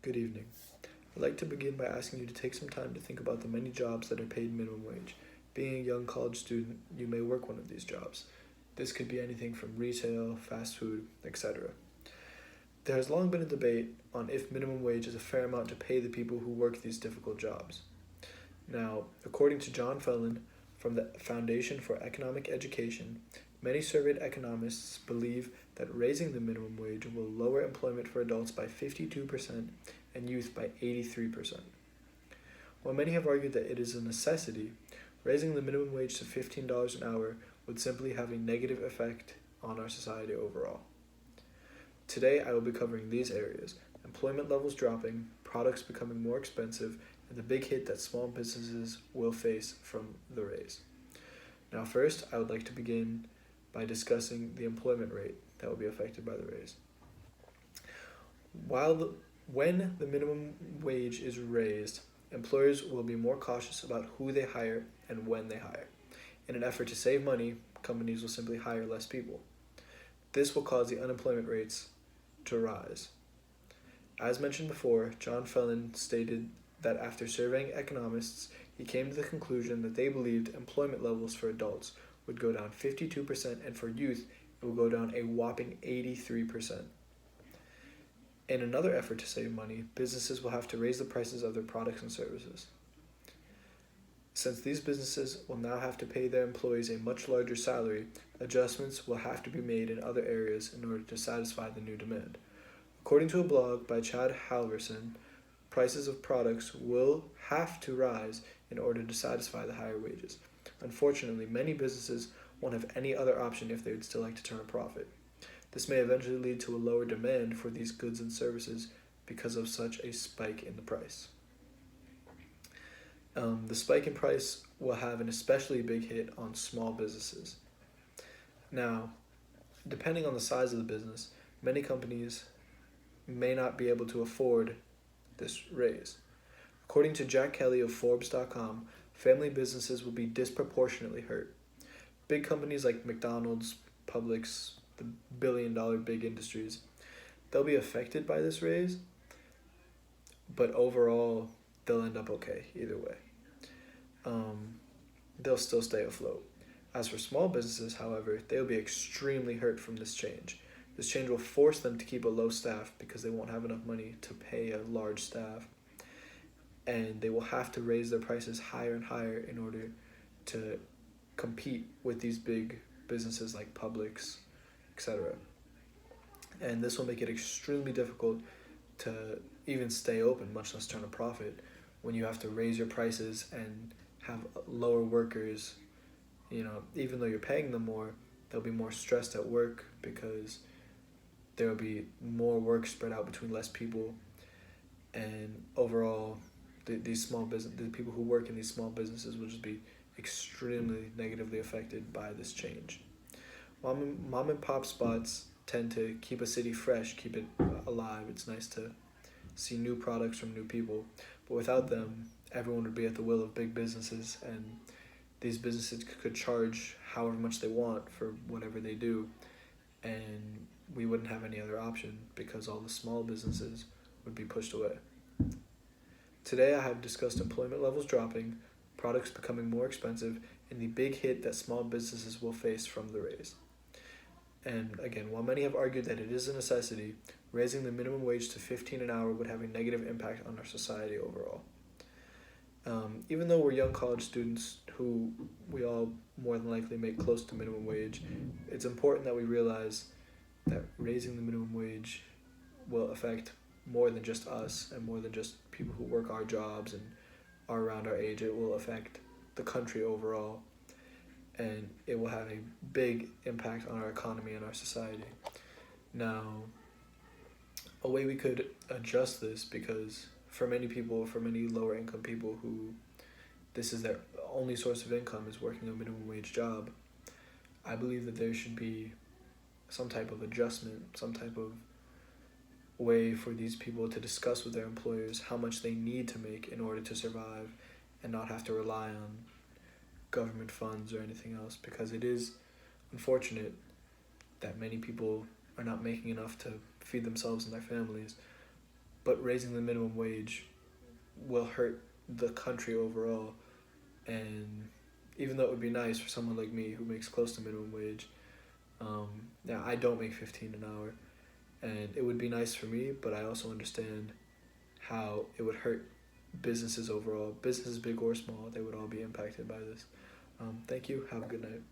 Good evening. I'd like to begin by asking you to take some time to think about the many jobs that are paid minimum wage. Being a young college student, you may work one of these jobs. This could be anything from retail, fast food, etc. There has long been a debate on if minimum wage is a fair amount to pay the people who work these difficult jobs. Now, according to John Fellon from the Foundation for Economic Education, many surveyed economists believe that raising the minimum wage will lower employment for adults by 52% and youth by 83%. While many have argued that it is a necessity, raising the minimum wage to $15 an hour would simply have a negative effect on our society overall. Today, I will be covering these areas: employment levels dropping, products becoming more expensive, and the big hit that small businesses will face from the raise. Now, first, I would like to begin by discussing the employment rate that will be affected by the raise. When the minimum wage is raised, employers will be more cautious about who they hire and when they hire. In an effort to save money, companies will simply hire less people. This will cause the unemployment rates to rise. As mentioned before, John Fellon stated that after surveying economists, he came to the conclusion that they believed employment levels for adults would go down 52% and for youth it will go down a whopping 83%. In another effort to save money, businesses will have to raise the prices of their products and services. Since these businesses will now have to pay their employees a much larger salary, adjustments will have to be made in other areas in order to satisfy the new demand. According to a blog by Chad Halverson, prices of products will have to rise in order to satisfy the higher wages. Unfortunately, many businesses won't have any other option if they would still like to turn a profit. This may eventually lead to a lower demand for these goods and services because of such a spike in the price. The spike in price will have an especially big hit on small businesses. Now, depending on the size of the business, many companies may not be able to afford this raise. According to Jack Kelly of Forbes.com, family businesses will be disproportionately hurt. Big companies like McDonald's, Publix, the billion-dollar big industries, they'll be affected by this raise, but overall, they'll end up okay either way. They'll still stay afloat. As for small businesses, however, they'll be extremely hurt from this change. This change will force them to keep a low staff because they won't have enough money to pay a large staff, and they will have to raise their prices higher and higher in order to compete with these big businesses like Publix, etc. And this will make it extremely difficult to even stay open, much less turn a profit, when you have to raise your prices and have lower workers. Even though you're paying them more, they'll be more stressed at work because there will be more work spread out between less people, and overall, the people who work in these small businesses will just be extremely negatively affected by this change. Mom and pop spots tend to keep a city fresh, keep it alive. It's nice to see new products from new people, but without them, everyone would be at the will of big businesses, and these businesses could charge however much they want for whatever they do, and we wouldn't have any other option because all the small businesses would be pushed away. Today I have discussed employment levels dropping, products becoming more expensive, and the big hit that small businesses will face from the raise. And again, while many have argued that it is a necessity, raising the minimum wage to $15 an hour would have a negative impact on our society overall. Even though we're young college students who we all more than likely make close to minimum wage, it's important that we realize that raising the minimum wage will affect more than just us and more than just people who work our jobs and are around our age. It will affect the country overall, and it will have a big impact on our economy and our society. Now, a way we could adjust this, because for many people, for many lower income people who this is their only source of income is working a minimum wage job, I believe that there should be some type of adjustment, some type of way for these people to discuss with their employers how much they need to make in order to survive and not have to rely on government funds or anything else, because it is unfortunate that many people are not making enough to feed themselves and their families, but raising the minimum wage will hurt the country overall. And even though it would be nice for someone like me who makes close to minimum wage, now I don't make 15 an hour, and it would be nice for me, but I also understand how it would hurt businesses overall. Businesses big or small, they would all be impacted by this. Thank you. Have a good night.